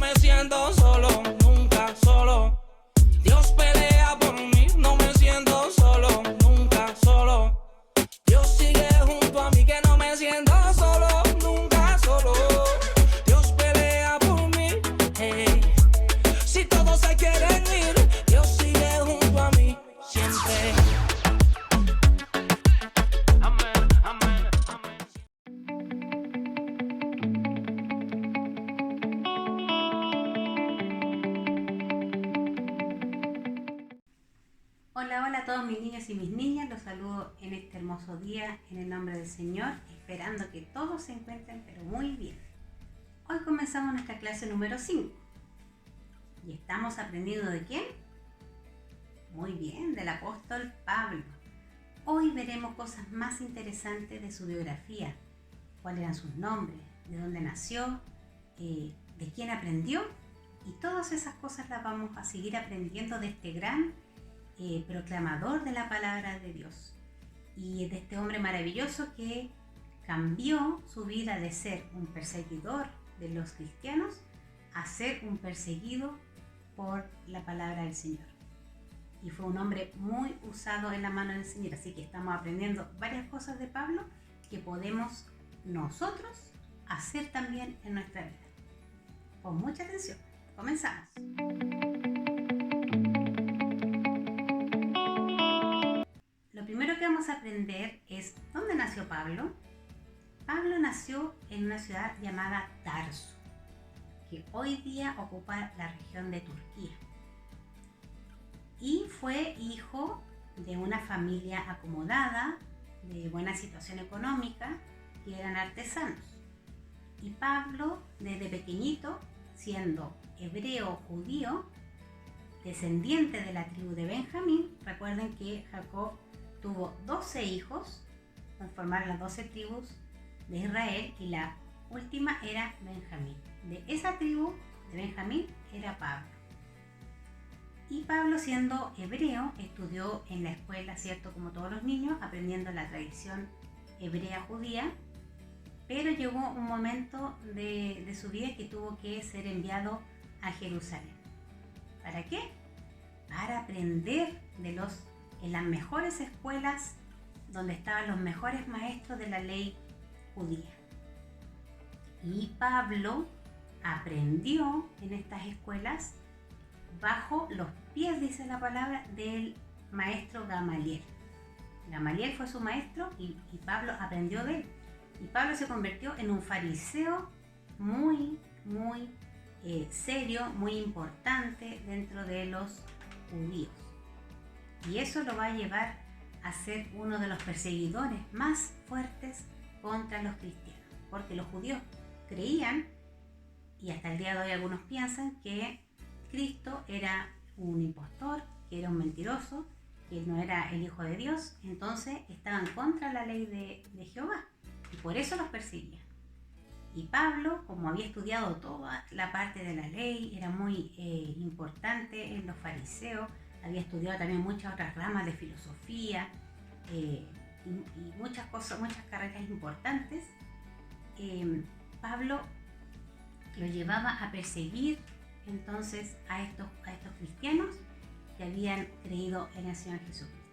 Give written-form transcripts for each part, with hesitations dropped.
me siento solo, nunca solo. Dios pelea por mí, no me siento solo, nunca solo. Dios sigue junto a mí, que no me siento solo, nunca solo. Dios pelea por mí, hey. Si todos se quieren ir, Dios sigue junto a mí, siempre. Amén, amén, amén. Hola, hola a todos mis niños y mis niñas, los saludo en este hermoso día en el nombre del Señor, esperando que todos se encuentren pero muy bien. Hoy comenzamos nuestra clase número 5 y estamos aprendiendo ¿de quién? Muy bien, del apóstol Pablo. Hoy veremos cosas más interesantes de su biografía, cuáles eran sus nombres, de dónde nació, de quién aprendió, y todas esas cosas las vamos a seguir aprendiendo de este gran proclamador de la palabra de Dios y de este hombre maravilloso que cambió su vida de ser un perseguidor de los cristianos a ser un perseguido por la palabra del Señor. Y fue un hombre muy usado en la mano del Señor, así que estamos aprendiendo varias cosas de Pablo que podemos nosotros hacer también en nuestra vida. Con mucha atención, comenzamos. Lo primero que vamos a aprender es ¿dónde nació Pablo? Pablo nació en una ciudad llamada Tarso, que hoy día ocupa la región de Turquía. Y fue hijo de una familia acomodada, de buena situación económica, que eran artesanos. Y Pablo, desde pequeñito, siendo hebreo judío, descendiente de la tribu de Benjamín, recuerden que Jacob tuvo 12 hijos, conformaron las 12 tribus de Israel y la última era Benjamín. De esa tribu de Benjamín era Pablo. Y Pablo, siendo hebreo, estudió en la escuela, ¿cierto? Como todos los niños, aprendiendo la tradición hebrea judía, pero llegó un momento de su vida que tuvo que ser enviado a Jerusalén. ¿Para qué? Para aprender en las mejores escuelas donde estaban los mejores maestros de la ley judía. Y Pablo aprendió en estas escuelas bajo los pies, dice la palabra, del maestro Gamaliel. Gamaliel fue su maestro y Pablo aprendió de él. Y Pablo se convirtió en un fariseo muy serio, muy importante dentro de los judíos. Y eso lo va a llevar a ser uno de los perseguidores más fuertes contra los cristianos. Porque los judíos creían, y hasta el día de hoy algunos piensan, que Cristo era un impostor, que era un mentiroso, que no era el Hijo de Dios. Entonces estaban contra la ley de Jehová y por eso los perseguían. Y Pablo, como había estudiado toda la parte de la ley, era muy importante en los fariseos, había estudiado también muchas otras ramas de filosofía y muchas cosas, muchas carreras importantes. Pablo lo llevaba a perseguir entonces a estos cristianos que habían creído en el Señor Jesucristo.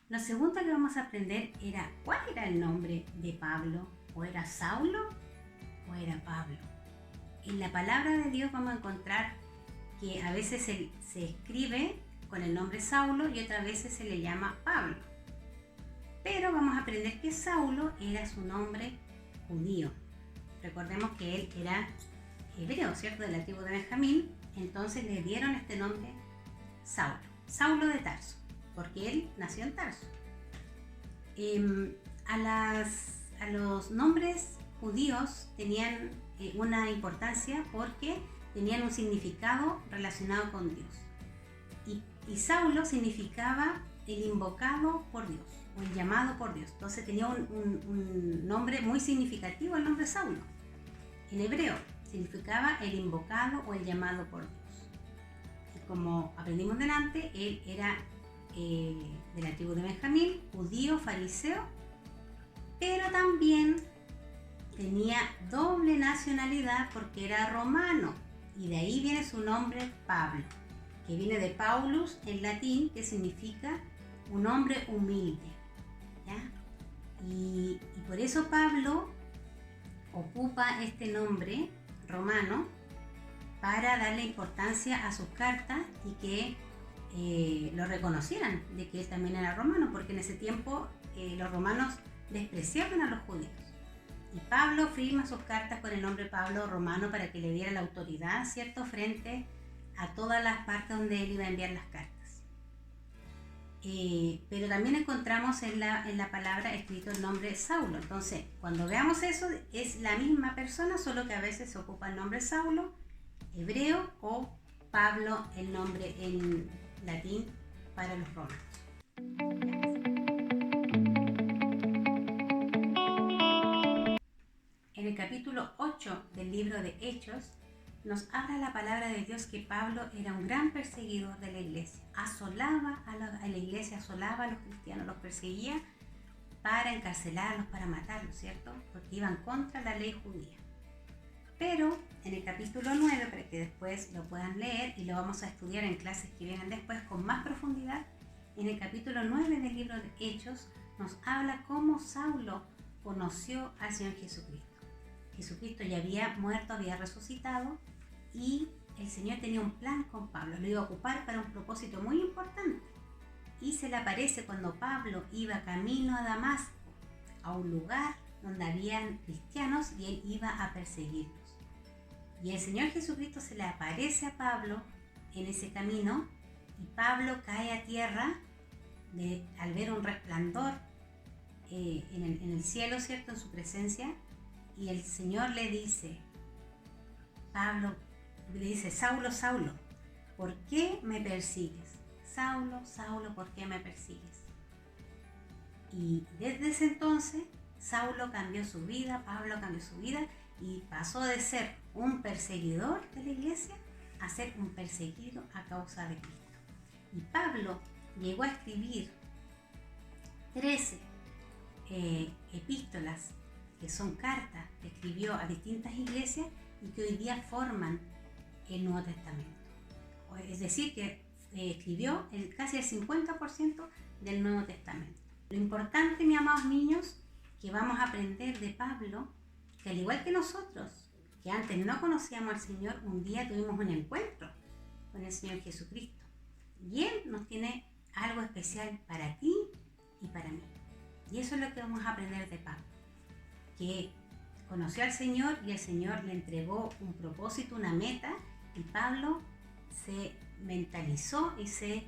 Lo segundo que vamos a aprender era ¿cuál era el nombre de Pablo? ¿O era Saulo o era Pablo? En la palabra de Dios vamos a encontrar que a veces se escribe con el nombre Saulo y otras veces se le llama Pablo. Pero vamos a aprender que Saulo era su nombre judío. Recordemos que él era hebreo, ¿cierto? De la tribu de Benjamín. Entonces le dieron este nombre Saulo, Saulo de Tarso, porque él nació en Tarso. A los nombres judíos tenían una importancia porque tenían un significado relacionado con Dios. Y Saulo significaba el invocado por Dios o el llamado por Dios. Entonces tenía un nombre muy significativo, el nombre Saulo. En hebreo significaba el invocado o el llamado por Dios. Y como aprendimos delante, él era de la tribu de Benjamín, judío, fariseo, pero también tenía doble nacionalidad porque era romano, y de ahí viene su nombre Pablo, que viene de Paulus en latín, que significa un hombre humilde, ¿ya? Y por eso Pablo ocupa este nombre romano para darle importancia a sus cartas y que lo reconocieran de que él también era romano, porque en ese tiempo los romanos despreciaban a los judíos. Y Pablo firma sus cartas con el nombre Pablo romano para que le diera la autoridad, ¿cierto?, frente a todas las partes donde él iba a enviar las cartas. Pero también encontramos en la palabra escrito el nombre Saulo. Entonces, cuando veamos eso, es la misma persona, solo que a veces se ocupa el nombre Saulo, hebreo, o Pablo, el nombre en latín para los romanos. En el capítulo 8 del libro de Hechos, nos habla la palabra de Dios que Pablo era un gran perseguidor de la iglesia. Asolaba a la iglesia, asolaba a los cristianos, los perseguía para encarcelarlos, para matarlos, ¿cierto? Porque iban contra la ley judía. Pero en el capítulo 9, para que después lo puedan leer y lo vamos a estudiar en clases que vienen después con más profundidad, en el capítulo 9 del libro de Hechos nos habla cómo Saulo conoció al Señor Jesucristo. Jesucristo ya había muerto, había resucitado, y el Señor tenía un plan con Pablo, lo iba a ocupar para un propósito muy importante. Y se le aparece cuando Pablo iba camino a Damasco, a un lugar donde habían cristianos, y él iba a perseguirlos. Y el Señor Jesucristo se le aparece a Pablo en ese camino, y Pablo cae a tierra al ver un resplandor en el cielo, ¿cierto?, en su presencia, y el Señor le dice, Pablo le dice, Saulo, Saulo, ¿por qué me persigues? Saulo, Saulo, ¿por qué me persigues? Y desde ese entonces, Saulo cambió su vida, Pablo cambió su vida, y pasó de ser un perseguidor de la iglesia a ser un perseguido a causa de Cristo. Y Pablo llegó a escribir 13 epístolas, que son cartas que escribió a distintas iglesias y que hoy día forman el Nuevo Testamento. Es decir, que escribió casi el 50% del Nuevo Testamento. Lo importante, mis amados niños, que vamos a aprender de Pablo, que al igual que nosotros, que antes no conocíamos al Señor, un día tuvimos un encuentro con el Señor Jesucristo. Y Él nos tiene algo especial para ti y para mí. Y eso es lo que vamos a aprender de Pablo, que conoció al Señor y el Señor le entregó un propósito, una meta, y Pablo se mentalizó y se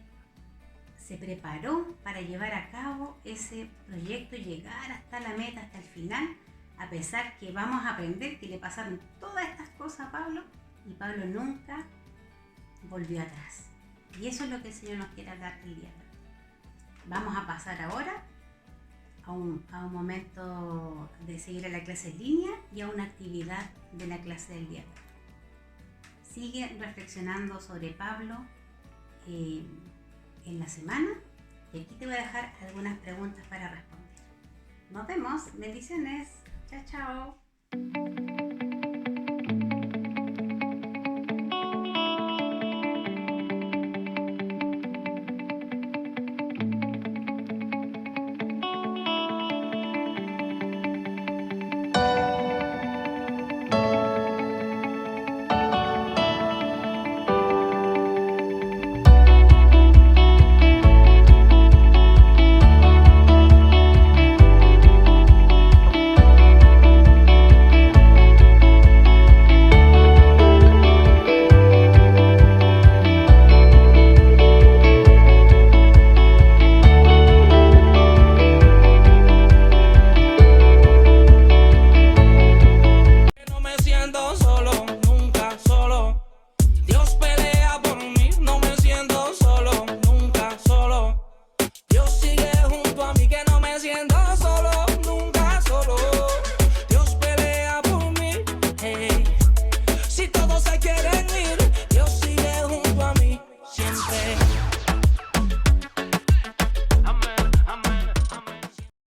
preparó para llevar a cabo ese proyecto y llegar hasta la meta, hasta el final, a pesar que vamos a aprender que le pasaron todas estas cosas a Pablo, y Pablo nunca volvió atrás. Y eso es lo que el Señor nos quiere dar el día de hoy. Vamos a pasar ahora a un momento de seguir a la clase en línea y a una actividad de la clase del día de hoy. Sigue reflexionando sobre Pablo en la semana, y aquí te voy a dejar algunas preguntas para responder. Nos vemos, bendiciones, chao, chao.